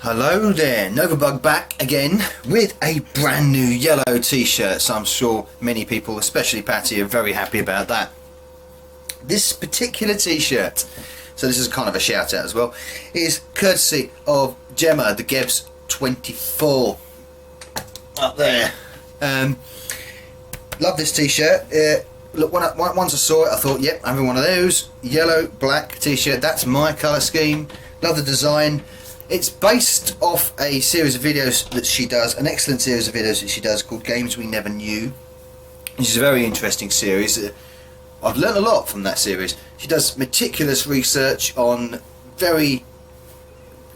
Hello there, Novabug back again with a brand new yellow t-shirt, so I'm sure many people, especially Patty, are very happy about that. This particular t-shirt, so this is kind of a shout out as well, is courtesy of Gemma, the Gebs 24 up there. Love this t-shirt. Look, once I saw it I thought, yep, having one of those, yellow, black t-shirt, that's my colour scheme. Love the design. It's based off a series of videos that she does, an excellent series of videos that she does called Games We Never Knew. Which is a very interesting series. I've learned a lot from that series. She does meticulous research on games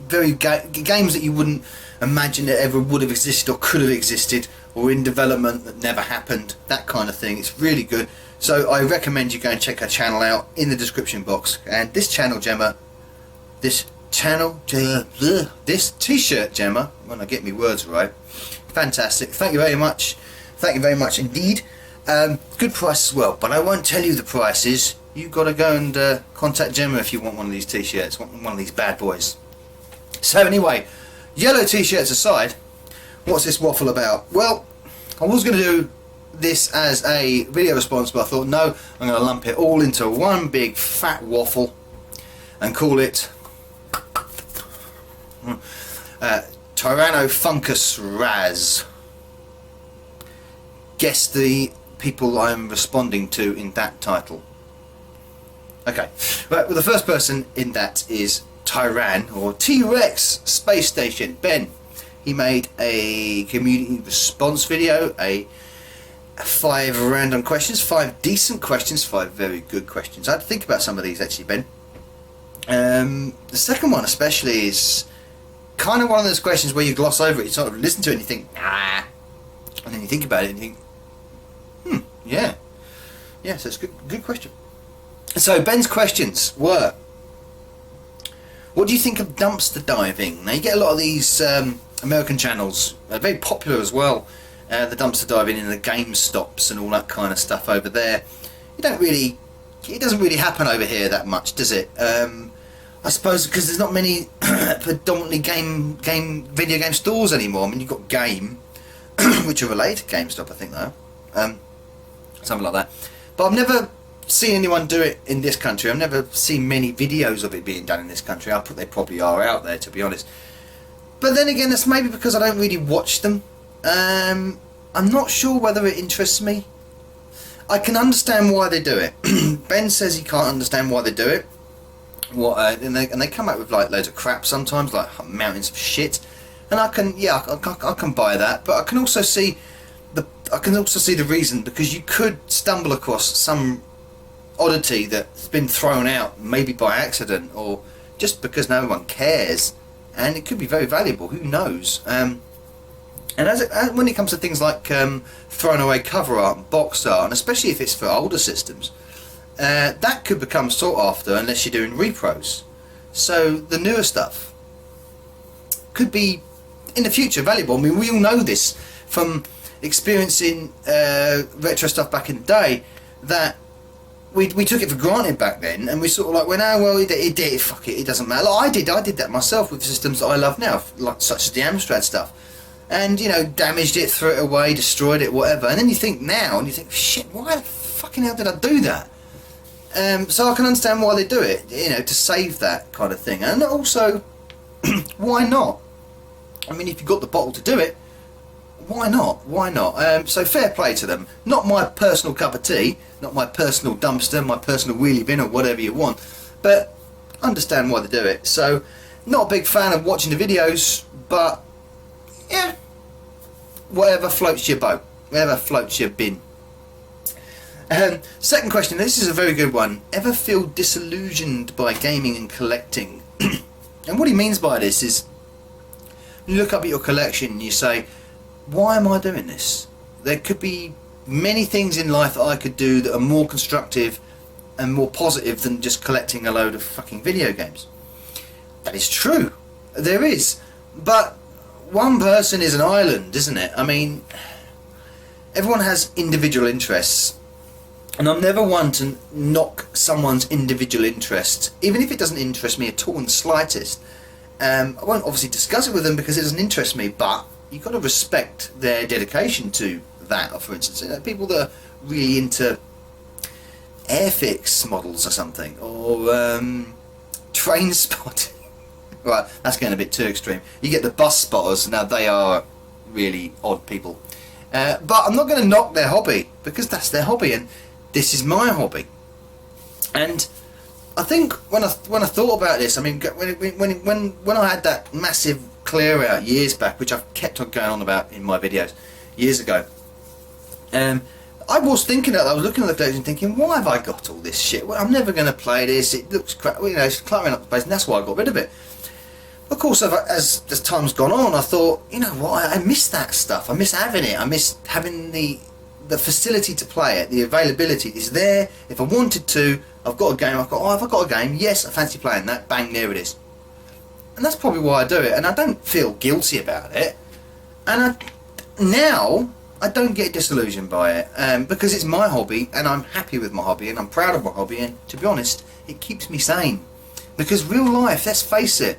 that you wouldn't imagine that ever would have existed or could have existed, or in development that never happened, that kind of thing. It's really good. So I recommend you go and check her channel out in the description box. And this channel, Gemma, this t-shirt, Gemma, when I get my words right, fantastic. Thank you very much. Thank you very much indeed. Good price as well, but I won't tell you the prices. You've got to go and contact Gemma if you want one of these t-shirts, one of these bad boys. So anyway, yellow t-shirts aside, what's this waffle about? Well, I was going to do this as a video response, but I thought no, I'm going to lump it all into one big fat waffle and call it TyrannoFunkus Raz. Guess the people I'm responding to in that title. Okay, well, the first person in that is Tyran, or TRex SpaceStation, Ben. He made a community response video, 5 random questions, 5 decent questions, 5 very good questions. I had to think about some of these actually, Ben. The second one especially is kind of one of those questions where you gloss over it. You sort of listen to it and you think, nah, and then you think about it and you think, yeah, so it's a good question. So Ben's questions were, what do you think of dumpster diving? Now you get a lot of these American channels, very popular as well, the dumpster diving in the game stops and all that kind of stuff over there. It doesn't really happen over here that much, does it? I suppose because there's not many predominantly video game stores anymore. I mean, you've got Game, which are related to GameStop, I think, though, something like that. But I've never seen anyone do it in this country. I've never seen many videos of it being done in this country. I put they probably are out there, to be honest. But then again, that's maybe because I don't really watch them. I'm not sure whether it interests me. I can understand why they do it. Ben says he can't understand why they do it. And they come out with like loads of crap sometimes, like mountains of shit, and I can buy that, but I can also see the reason, because you could stumble across some oddity that's been thrown out, maybe by accident or just because no one cares, and it could be very valuable. Who knows? And when it comes to things like thrown away cover art and box art, and especially if it's for older systems, that could become sought after unless you're doing repros. So the newer stuff could be in the future valuable. I mean, we all know this from experiencing retro stuff back in the day, that we took it for granted back then, and we sort of like went, oh well, it did, fuck it, it doesn't matter. Like I did that myself with systems that I love now, like such as the Amstrad stuff, and you know, damaged it, threw it away, destroyed it, whatever. And then you think now, and you think, shit, why the fucking hell did I do that? So I can understand why they do it, you know, to save that kind of thing. And also, why not? I mean, if you've got the bottle to do it, why not? Why not? So fair play to them. Not my personal cup of tea, not my personal dumpster, my personal wheelie bin, or whatever you want, but understand why they do it. So, not a big fan of watching the videos, but yeah, whatever floats your boat, whatever floats your bin. Second question, this is a very good one. Ever feel disillusioned by gaming and collecting? And what he means by this is, you look up at your collection and you say, why am I doing this? There could be many things in life that I could do that are more constructive and more positive than just collecting a load of fucking video games. That is true, there is, but one person is an island, isn't it? I mean, everyone has individual interests. And I'm never one to knock someone's individual interest, even if it doesn't interest me at all in the slightest. I won't obviously discuss it with them because it doesn't interest me, but you've got to respect their dedication to that. For instance, people that are really into Airfix models or something, or train spotting. Right, that's getting a bit too extreme. You get the bus spotters. Now they are really odd people, but I'm not going to knock their hobby because that's their hobby, and this is my hobby. And I think when I thought about this, I mean, when I had that massive clear out years back, which I've kept on going on about in my videos years ago, I was thinking that I was looking at the collection and thinking, why have I got all this shit? Well, I'm never going to play this. It looks crap. You know, it's cluttering up the place, and that's why I got rid of it. Of course, as time's gone on, I thought, you know what? I miss that stuff. I miss having it. I miss having the facility to play it. The availability is there. If I wanted to, I've got a game. Have I got a game? Yes, I fancy playing that. Bang, there it is. And that's probably why I do it. And I don't feel guilty about it. And now I don't get disillusioned by it because it's my hobby, and I'm happy with my hobby, and I'm proud of my hobby. And to be honest, it keeps me sane. Because real life, let's face it,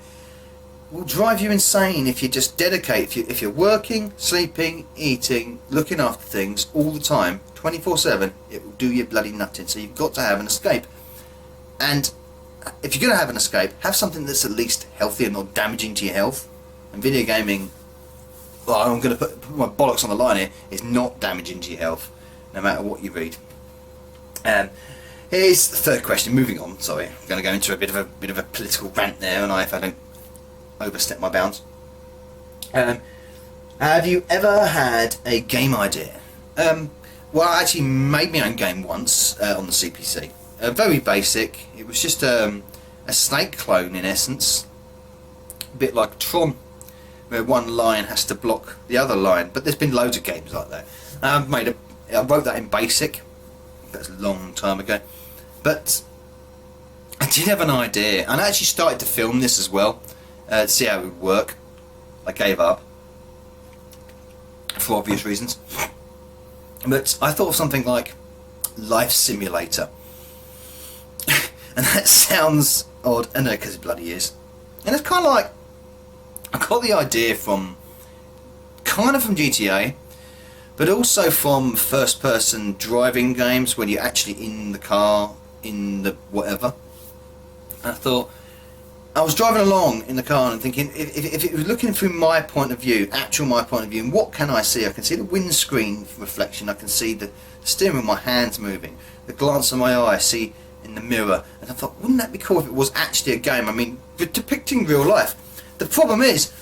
will drive you insane if you just dedicate. If you're working, sleeping, eating, looking after things all the time, 24/7, it will do you bloody nutting. So you've got to have an escape. And if you're going to have an escape, have something that's at least healthy and not damaging to your health. And video gaming, well, I'm going to put my bollocks on the line here, is not damaging to your health, no matter what you read. Here's the third question. Moving on. Sorry, I'm going to go into a bit of a political rant there, and if I don't overstep my bounds. Have you ever had a game idea? Well, I actually made my own game once on the CPC. Very basic. It was just a snake clone in essence, a bit like Tron, where one line has to block the other line. But there's been loads of games like that. I wrote that in BASIC. That's a long time ago. But I did have an idea, and I actually started to film this as well. To see how it would work. I gave up for obvious reasons, but I thought of something like Life Simulator, and that sounds odd, I know, because it bloody is. And it's kind of like, I got the idea from GTA, but also from first-person driving games when you're actually in the car, in the whatever. And I thought, I was driving along in the car and thinking, if it was looking through my point of view, my point of view, and what can I see? I can see the windscreen reflection, I can see the steering wheel, my hands moving, the glance of my eye I see in the mirror. And I thought, wouldn't that be cool if it was actually a game? I mean, depicting real life. The problem is,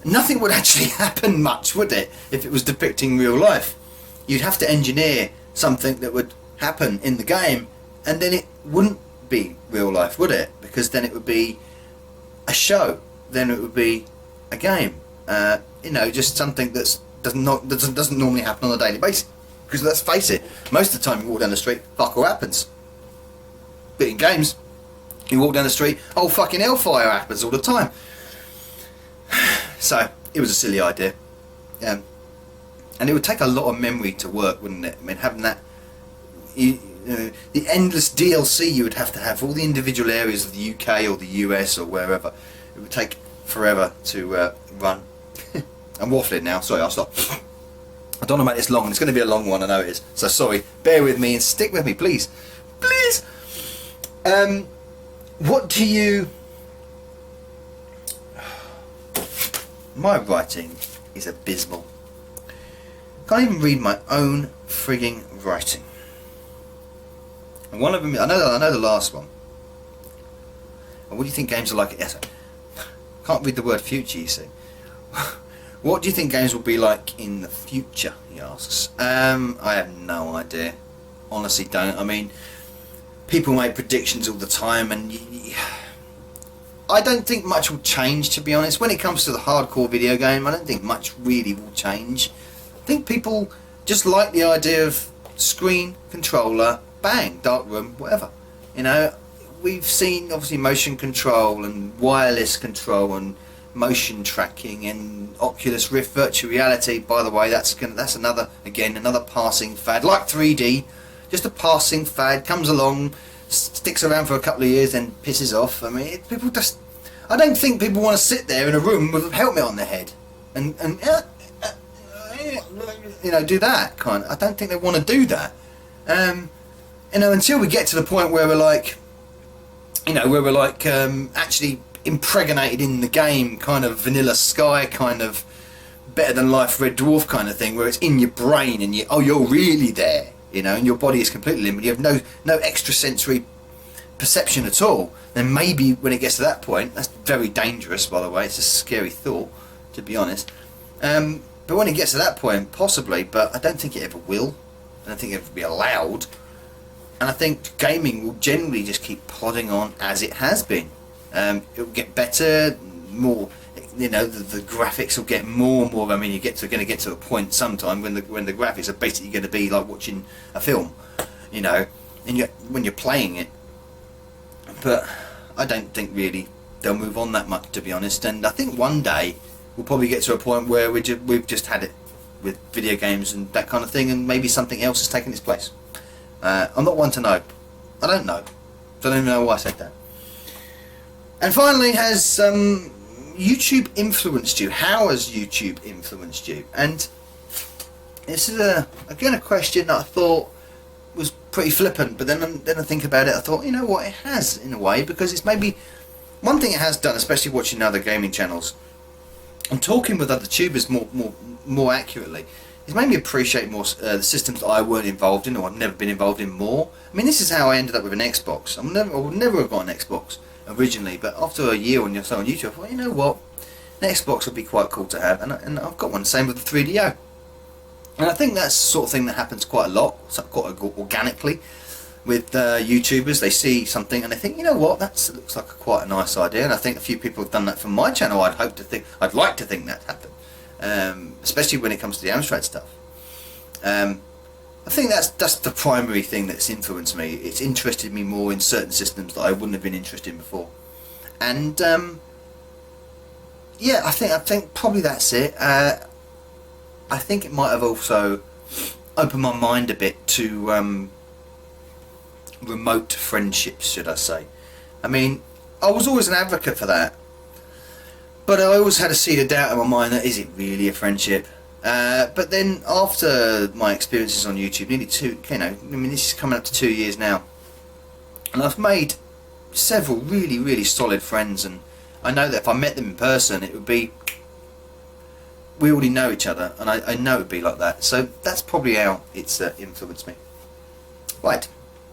nothing would actually happen much, would it, if it was depicting real life? You'd have to engineer something that would happen in the game, and then it wouldn't be real life, would it? Because then it would be a show, then it would be a game. You know, just something that doesn't normally happen on a daily basis. Because let's face it, most of the time you walk down the street, fuck all happens. But in games, you walk down the street, oh fucking hellfire happens all the time. So it was a silly idea, and it would take a lot of memory to work, wouldn't it? I mean, having that, the endless DLC you would have to have for all the individual areas of the UK or the US or wherever. It would take forever to run. I'm waffling now, sorry, I'll stop. I don't want to make this long, it's going to be a long one, I know it is. So sorry, bear with me and stick with me, please. Please! What do you... My writing is abysmal. Can't even read my own frigging writing. And one of them, I know the last one. And what do you think games are like? Yes, can't read the word future, you see. What do you think games will be like in the future, he asks. I have no idea. Honestly don't. I mean, people make predictions all the time, and I don't think much will change, to be honest. When it comes to the hardcore video game, I don't think much really will change. I think people just like the idea of screen, controller, bang, dark room, whatever. You know, we've seen obviously motion control and wireless control and motion tracking and Oculus Rift virtual reality. By the way, that's another passing fad, like 3D, just a passing fad, comes along, sticks around for a couple of years, then pisses off. I mean, people just, I don't think people want to sit there in a room with a helmet on their head and you know, do that kind. I don't think they want to do that. You know, until we get to the point where we're like, you know, where we're like actually impregnated in the game, kind of Vanilla Sky, kind of Better Than Life Red Dwarf kind of thing, where it's in your brain and you're really there, you know, and your body is completely limited. You have no extrasensory perception at all. Then maybe when it gets to that point, that's very dangerous, by the way. It's a scary thought, to be honest. But when it gets to that point, possibly, but I don't think it ever will. I don't think it will be allowed. And I think gaming will generally just keep plodding on as it has been. It will get better, more. You know, the graphics will get more and more. I mean, you're going to get to a point sometime when the graphics are basically going to be like watching a film, you know, and when you're playing it. But I don't think really they'll move on that much, to be honest. And I think one day we'll probably get to a point where we've just had it with video games and that kind of thing, and maybe something else has taken its place. I'm not one to know. I don't know. Don't even know why I said that. And finally, has YouTube influenced you? How has YouTube influenced you? And this is again a question that I thought was pretty flippant, but then I think about it, I thought, you know what, it has in a way, because it's maybe one thing it has done, especially watching other gaming channels and talking with other tubers more accurately. It's made me appreciate more the systems that I weren't involved in, or I've never been involved in more. I mean, this is how I ended up with an Xbox. I would never have got an Xbox originally, but after a year or so on YouTube, I thought, you know what, an Xbox would be quite cool to have, and I've got one. Same with the 3DO. And I think that's the sort of thing that happens quite a lot, quite organically, with YouTubers. They see something and they think, you know what, that looks like quite a nice idea. And I think a few people have done that for my channel. I'd like to think that happened, especially when it comes to the Amstrad stuff. I think that's the primary thing that's influenced me. It's interested me more in certain systems that I wouldn't have been interested in before. And yeah, I think probably that's it. I think it might have also opened my mind a bit to remote friendships, should I say. I mean, I was always an advocate for that, but I always had a seed of doubt in my mind that is it really a friendship? But then after my experiences on YouTube, nearly I mean, this is coming up to 2 years now, and I've made several really solid friends, and I know that if I met them in person, it would be, we already know each other, and I know it would be like that. So that's probably how it's influenced me. Right,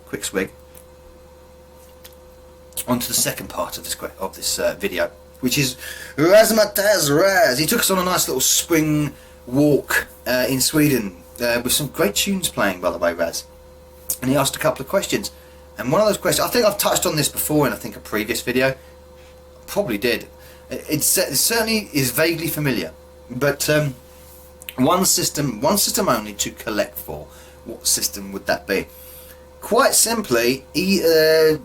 quick swig. On to the second part of this video, which is Razmataz Raz. He took us on a nice little spring walk in Sweden with some great tunes playing, by the way, Raz. And he asked a couple of questions. And one of those questions, I think I've touched on this before in a previous video. Probably did. It certainly is vaguely familiar. But one system only to collect for. What system would that be? Quite simply, I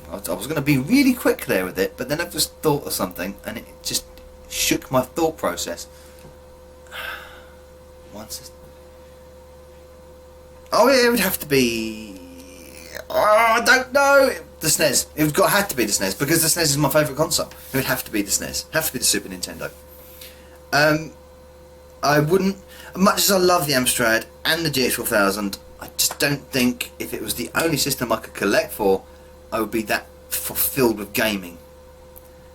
was going to be really quick there with it, but then I've just thought of something, and it just shook my thought process. One system. Oh, yeah, it would have to be. Oh, I don't know. The SNES. It would have to be the SNES, because the SNES is my favourite console. It would have to be the SNES. Have to be the Super Nintendo. I wouldn't, much as I love the Amstrad and the GX4000, I just don't think if it was the only system I could collect for, I would be that fulfilled with gaming.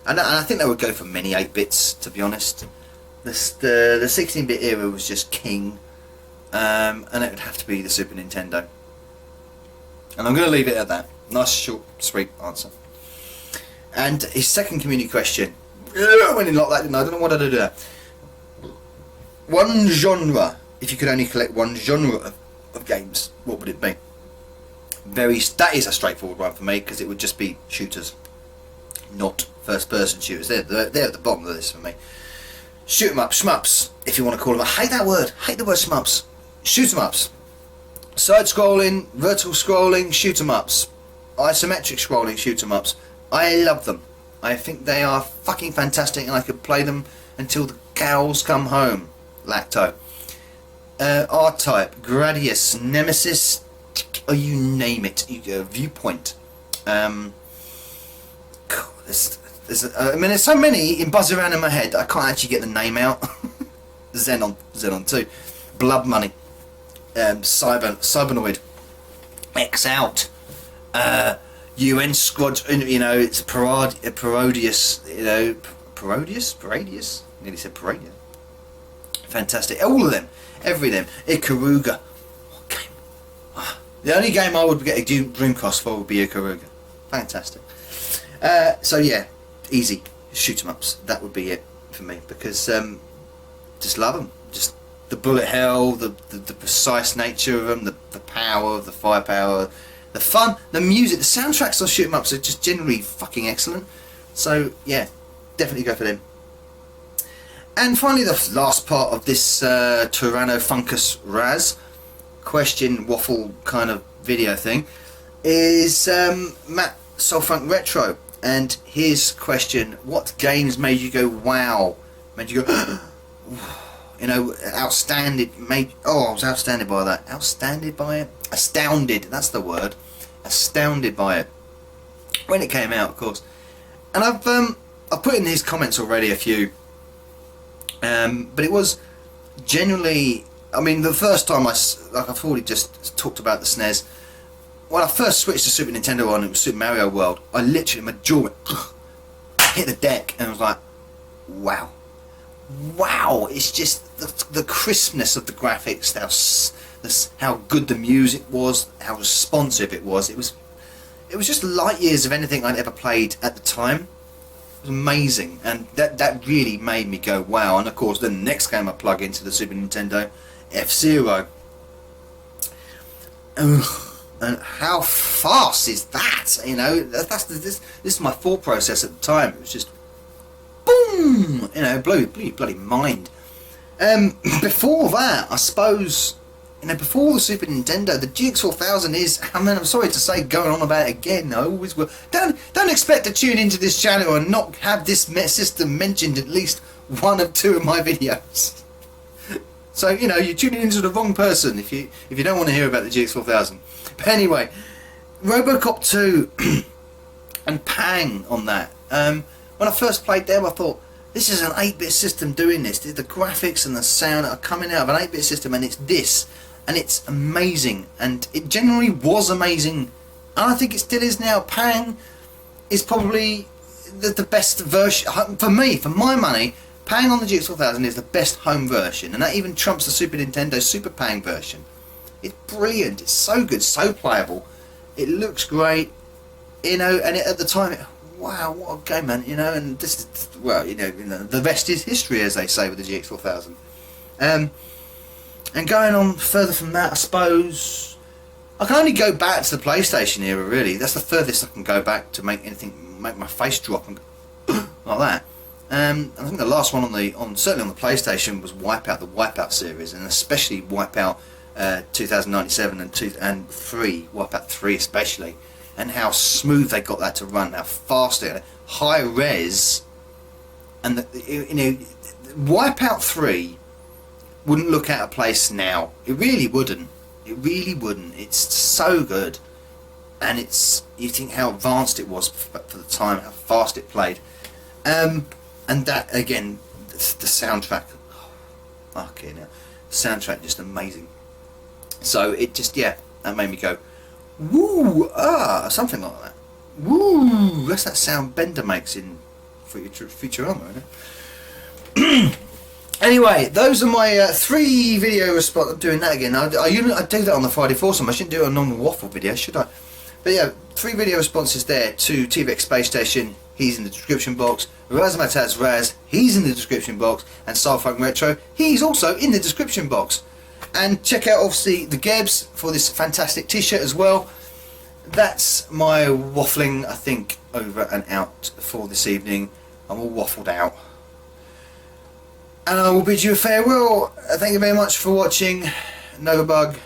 And I think that would go for many 8-bits, to be honest. The 16-bit era was just king, and it would have to be the Super Nintendo. And I'm going to leave it at that. Nice, short, sweet answer. And his second community question, when he locked that in, I don't know what I'd do there. One genre, if you could only collect one genre of games, what would it be? That is a straightforward one for me, because it would just be shooters, not first-person shooters. They're at the bottom of this for me. Shoot 'em up, shmups, if you want to call them. I hate that word. Hate the word shmups. Shoot 'em ups. Side-scrolling, vertical scrolling, shoot 'em ups. Isometric scrolling, shoot 'em ups. I love them. I think they are fucking fantastic, and I could play them until the cows come home. Lacto. R-Type, Gradius, Nemesis, or you name it. Viewpoint. God, there's so many in buzzing around in my head, I can't actually get the name out. Xenon 2, Blood Money, Cybernoid, X-Out, UN Squadron, you know, it's Parodius, you know, Parodius? Nearly said Paradia. Fantastic. All of them. Every them. Ikaruga. What game? The only game I would get a Dreamcast for would be Ikaruga. Fantastic. So yeah, easy. Shoot 'em ups. That would be it for me, because just love them. Just the bullet hell, the precise nature of them, the power, the firepower, the fun, the music, the soundtracks of shoot 'em ups are just generally fucking excellent. So yeah, definitely go for them. And finally, the last part of this TyrannoFunkus Raz question waffle kind of video thing is Matt SoulFunkRetro, and his question: what games made you go wow? Made you go, you know, outstanding? I was outstanded by that. Outstanded by it? Astounded. That's the word. Astounded by it when it came out, of course. And I've put in his comments already a few. But it was genuinely, I mean, the first time I've already just talked about the SNES. When I first switched to Super Nintendo on, it was Super Mario World. I literally, my jaw went, hit the deck, and I was like, wow. Wow, it's just the crispness of the graphics, how good the music was, how responsive it was. It was just light years of anything I'd ever played at the time. It was amazing, and that really made me go wow. And of course, then the next game I plug into the Super Nintendo, F-Zero. And how fast is that? You know, this is my thought process at the time. It was just boom, you know, blew bloody mind. Before that, I suppose, you know, before the Super Nintendo, the GX 4000 is, I mean, I'm sorry to say, going on about it again, I always will. Don't expect to tune into this channel and not have this system mentioned at least one or two of my videos. So, you know, you're tuning into the wrong person if you don't want to hear about the GX 4000. But anyway, Robocop 2 and Pang on that. When I first played them, I thought, this is an 8-bit system doing this. The graphics and the sound are coming out of an 8-bit system, and it's this. And it's amazing. And it generally was amazing. And I think it still is now. Pang is probably the best version. For me, for my money, Pang on the GX 4000 is the best home version. And that even trumps the Super Nintendo Super Pang version. It's brilliant. It's so good, so playable. It looks great. You know, and at the time, wow, what a game, man, you know. And this is, well, you know, the rest is history, as they say with the GX 4000. And going on further from that, I suppose I can only go back to the PlayStation era, really. That's the furthest I can go back to make my face drop and go like that. I think the last one certainly on the PlayStation was Wipeout, the Wipeout series, and especially Wipeout 2097 and 3, Wipeout 3 especially, and how smooth they got that to run, how fast it, high res, and you know, Wipeout 3 wouldn't look out of place now. It really wouldn't. It really wouldn't. It's so good, and you think how advanced it was for the time, how fast it played, and that again, the soundtrack. Oh, okay, now soundtrack just amazing. So it just, yeah, that made me go, woo, something like that. Woo, that's that sound Bender makes in Futurama, isn't it? Anyway, those are my 3 video response. I'm doing that again. I do that on the Friday foursome. I shouldn't do it on a normal waffle video, should I? But yeah, 3 video responses there to TRex SpaceStation. He's in the description box. Razmataz Raz, he's in the description box. And SoulFunkRetro, he's also in the description box. And check out, obviously, the Gebs for this fantastic t-shirt as well. That's my waffling, I think, over and out for this evening. I'm all waffled out. And I will bid you a farewell. Thank you very much for watching. Novabug.